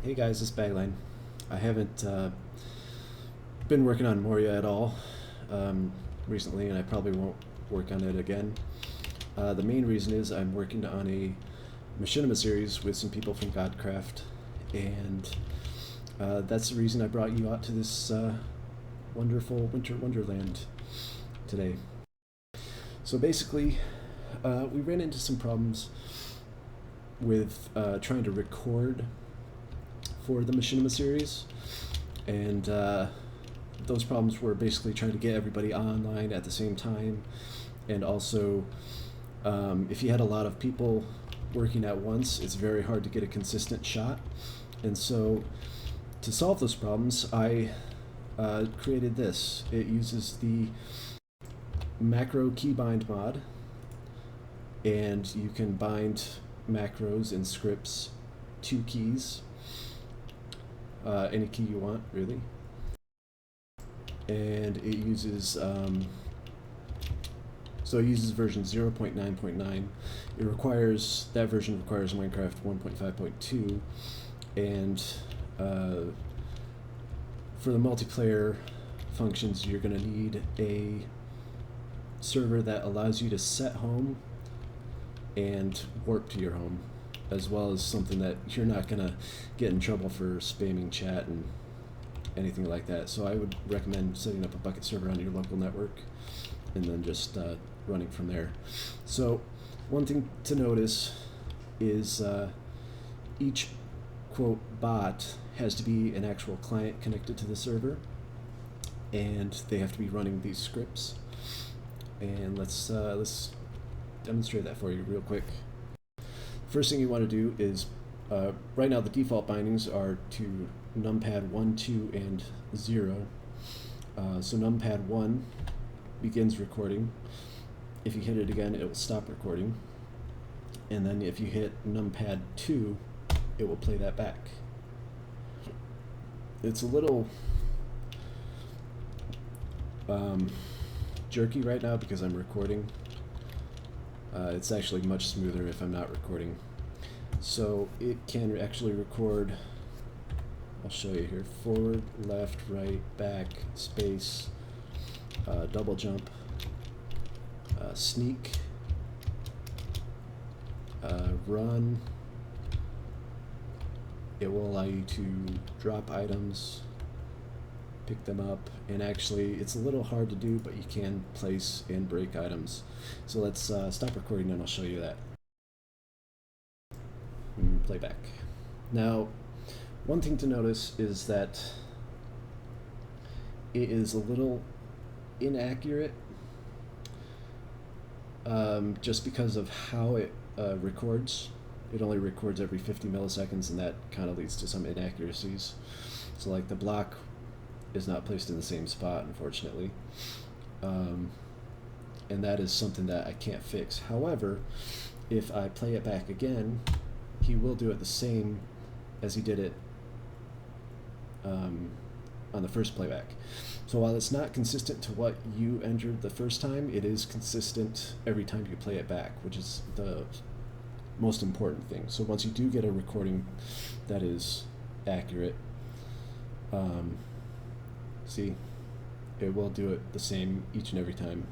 Hey guys, it's Bagline. I haven't been working on Moria at all recently, and I probably won't work on it again. The main reason is I'm working on a machinima series with some people from Godcraft, and that's the reason I brought you out to this wonderful winter wonderland today. So basically, we ran into some problems with trying to record for the machinima series, and those problems were basically trying to get everybody online at the same time, and also if you had a lot of people working at once, it's very hard to get a consistent shot. And so to solve those problems, I created this. It uses the Macro Keybind Mod, and you can bind macros and scripts to keys, any key you want, really. And it uses so it uses version 0.9.9. It requires, that version requires Minecraft 1.5.2, and for the multiplayer functions, you're going to need a server that allows you to set home and warp to your home, as well as something that you're not going to get in trouble for spamming chat and anything like that. So I would recommend setting up a bucket server on your local network and then just running from there. So one thing to notice is each quote bot has to be an actual client connected to the server, and they have to be running these scripts. And let's demonstrate that for you real quick. First thing you want to do is, right now the default bindings are to numpad 1, 2, and 0. So numpad 1 begins recording. If you hit it again, it will stop recording. And then if you hit numpad 2, it will play that back. It's a little jerky right now because I'm recording. It's actually much smoother if I'm not recording. So it can actually record, I'll show you here, forward, left, right, back, space, double jump, sneak, run. It will allow you to drop items, pick them up, and actually it's a little hard to do, but you can place and break items. So let's stop recording and I'll show you that. Playback. Now, one thing to notice is that it is a little inaccurate just because of how it records. It only records every 50 milliseconds, and that kind of leads to some inaccuracies. So like the block is not placed in the same spot, unfortunately. And that is something that I can't fix. However, if I play it back again, he will do it the same as he did it on the first playback. So while it's not consistent to what you entered the first time, it is consistent every time you play it back, which is the most important thing. So once you do get a recording that is accurate, see, it will do it the same each and every time.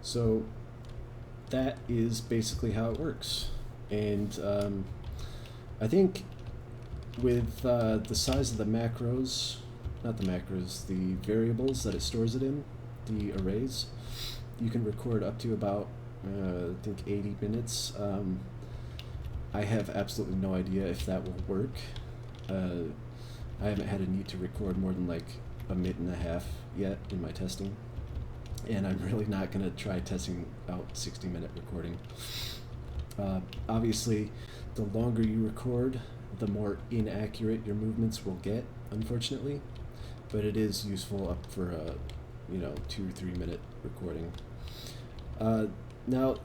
So that is basically how it works. And I think with the size of the macros, not the macros, the variables that it stores it in, the arrays, you can record up to about, I think 80 minutes. I have absolutely no idea if that will work. I haven't had a need to record more than like a minute and a half yet in my testing. And I'm really not going to try testing out 60-minute recording. Obviously, the longer you record, the more inaccurate your movements will get, unfortunately. But it is useful up for a 2 or 3 minute recording. Now,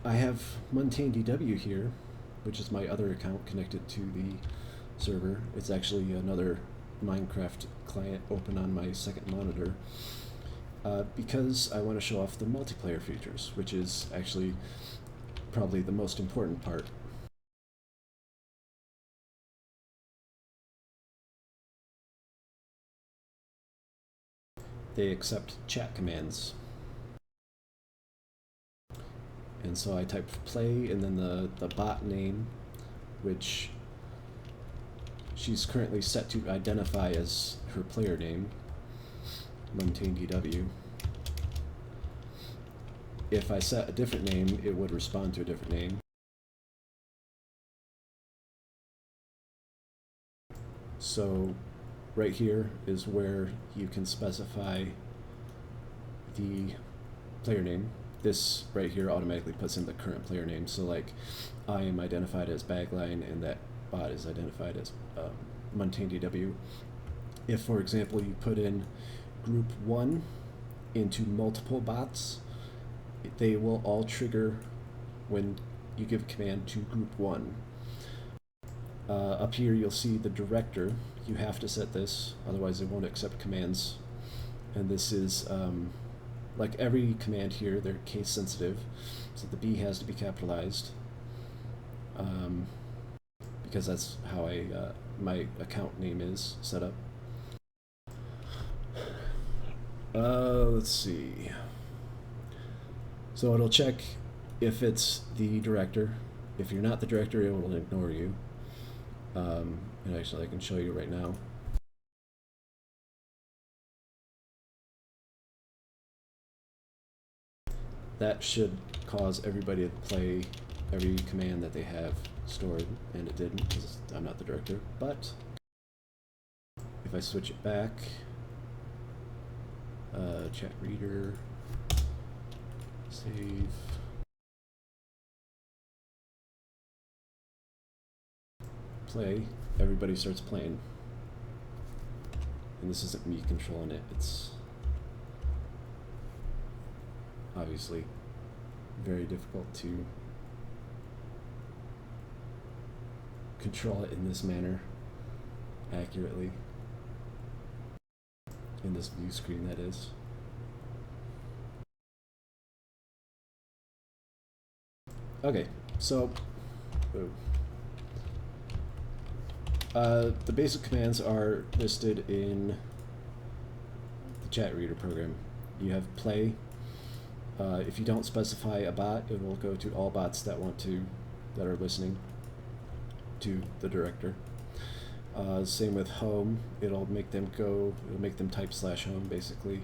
I have Mundane DW here, which is my other account connected to the server. It's actually another Minecraft client open on my second monitor. because I want to show off the multiplayer features, which is actually probably the most important part. They accept chat commands. And so I typed play and then the bot name, which she's currently set to identify as her player name, MuntainDW. If I set a different name, it would respond to a different name. So right here is where you can specify the player name. This right here automatically puts in the current player name. So like I am identified as Bagline and that bot is identified as MuntainDW. If, for example, you put in group 1 into multiple bots, they will all trigger when you give a command to group 1. Up here you'll see the director. You have to set this, otherwise it won't accept commands. And this is, like every command here, they're case sensitive, so the B has to be capitalized, because that's how my account name is set up. Let's see. So it'll check if it's the director. If you're not the director, it will ignore you. And actually I can show you right now. That should cause everybody to play every command that they have stored, and it didn't because I'm not the director. But if I switch it back, chat reader, save, play, everybody starts playing. And this isn't me controlling it, it's obviously very difficult to control it in this manner accurately. In this view screen, that is. Okay, so the basic commands are listed in the chat reader program. You have play. If you don't specify a bot, it will go to all bots that are listening to the director. Same with home. It'll make them type /home basically.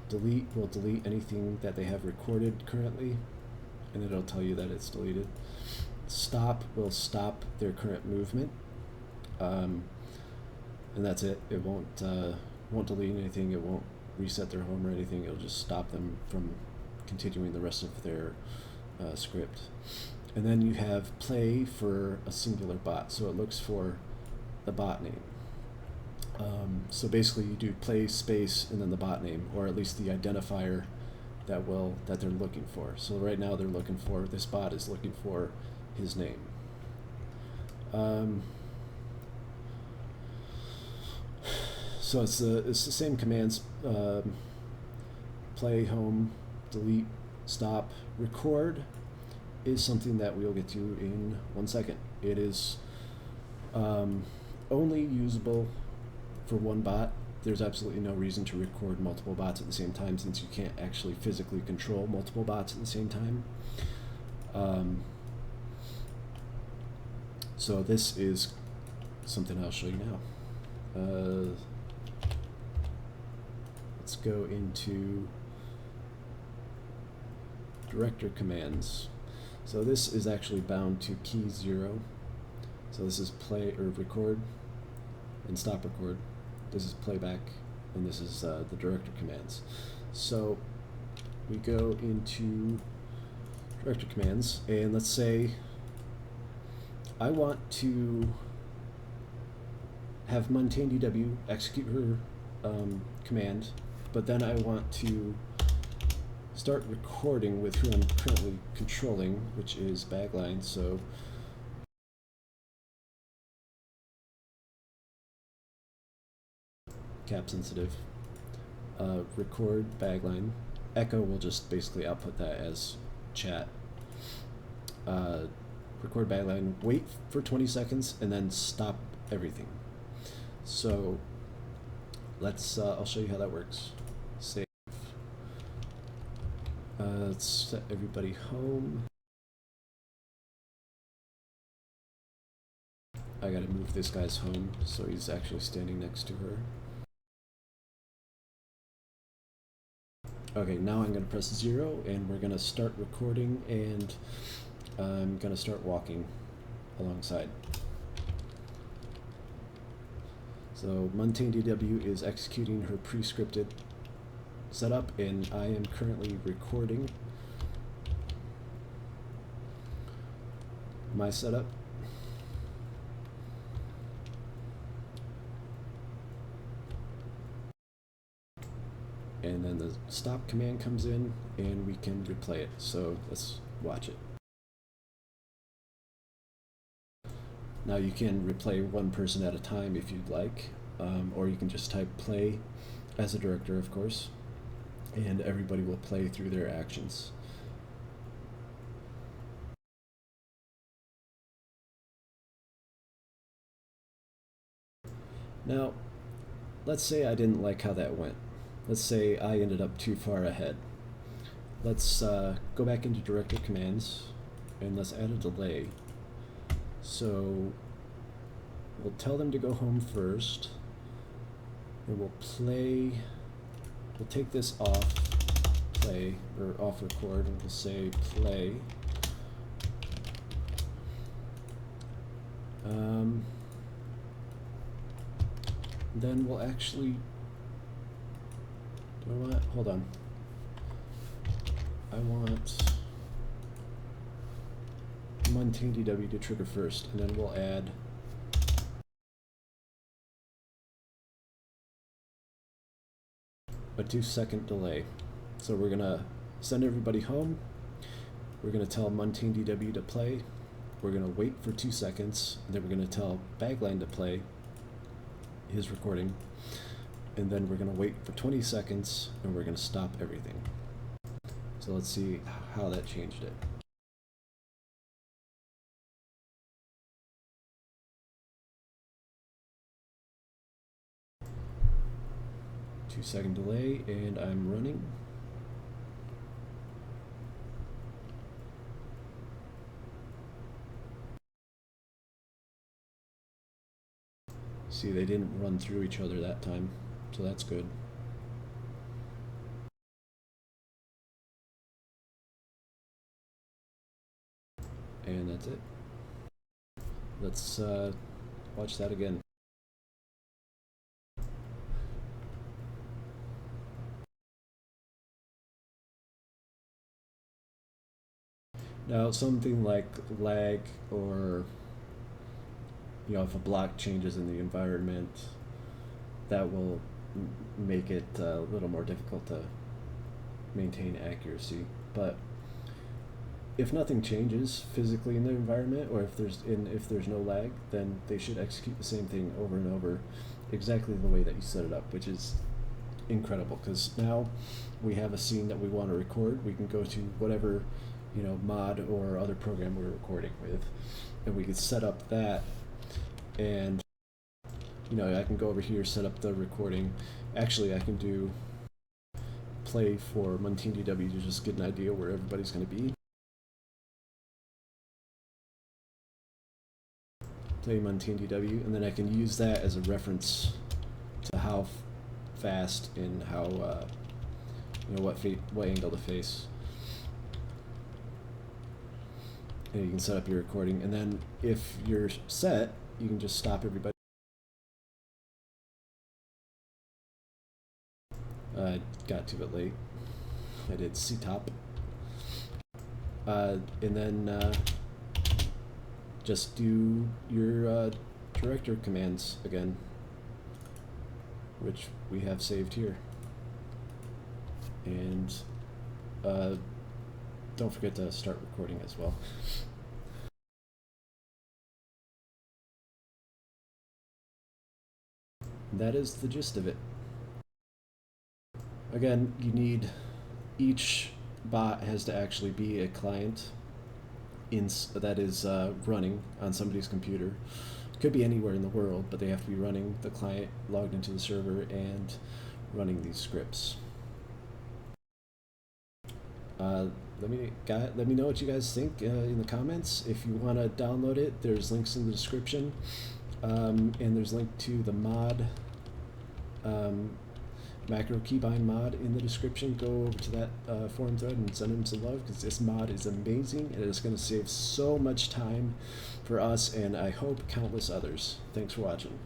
Delete will delete anything that they have recorded currently, and it'll tell you that it's deleted. Stop will stop their current movement, and that's it. It won't delete anything. It won't reset their home or anything. It'll just stop them from continuing the rest of their script. And then you have play for a singular bot, so it looks for the bot name. So basically you do play space and then the bot name, or at least the identifier that they're looking for. So right now they're looking for, this bot is looking for his name. So it's the same commands, play, home, delete, stop. Record is something that we'll get to in 1 second. It is only usable for one bot. There's absolutely no reason to record multiple bots at the same time, since you can't actually physically control multiple bots at the same time. So this is something I'll show you now. Let's go into director commands. So this is actually bound to key 0. So this is play or record and stop record. This is playback, and this is the director commands. So we go into director commands, and let's say I want to have MuntainDW execute her command, but then I want to start recording with who I'm currently controlling, which is Bagline. So cap sensitive. record Bagline. Echo will just basically output that as chat. Record Bagline, wait for 20 seconds, and then stop everything. So let's, I'll show you how that works. Save. Let's set everybody home. I gotta move this guy's home so he's actually standing next to her. Okay, now I'm gonna press 0 and we're gonna start recording, and I'm gonna start walking alongside. So Muntain DW is executing her pre-scripted setup, and I am currently recording my setup. And then the stop command comes in and we can replay it. So let's watch it. Now you can replay one person at a time if you'd like, or you can just type play as a director, of course, and everybody will play through their actions. Now, let's say I didn't like how that went. Let's say I ended up too far ahead. Let's go back into director commands and let's add a delay. So we'll tell them to go home first, and we'll play, we'll take this off play, or off record, and we'll say play. Then we'll actually, do I want, hold on. I want Muntain DW to trigger first, and then we'll add a 2-second delay. So we're gonna send everybody home. We're gonna tell Muntain DW to play. We're gonna wait for 2 seconds, and then we're gonna tell Bagline to play his recording, and then we're gonna wait for 20 seconds, and we're gonna stop everything. So let's see how that changed it. Two-second delay, and I'm running. See, they didn't run through each other that time, so that's good. And that's it. Let's watch that again. Now, something like lag, or if a block changes in the environment, that will make it a little more difficult to maintain accuracy. But if nothing changes physically in the environment, or if there's no lag, then they should execute the same thing over and over, exactly the way that you set it up, which is incredible, because now we have a scene that we want to record. We can go to whatever mod or other program we're recording with, and we can set up that, and I can go over here, set up the recording. Actually, I can do play for Muntain DW to just get an idea where everybody's going to be. Play Muntain DW, and then I can use that as a reference to how fast and how what angle to face. And you can set up your recording, and then if you're set, you can just stop everybody. I got to it late. I did C-top. And then just do your director commands again, which we have saved here. And don't forget to start recording as well. That is the gist of it. Again, you need, each bot has to actually be a client that is running on somebody's computer. Could be anywhere in the world, but they have to be running the client, logged into the server, and running these scripts. Let me know what you guys think in the comments. If you want to download it, there's links in the description, and there's a link to the mod, Macro Keybind Mod, in the description. Go over to that forum thread and send him some love, because this mod is amazing and it's going to save so much time for us, and I hope countless others. Thanks for watching.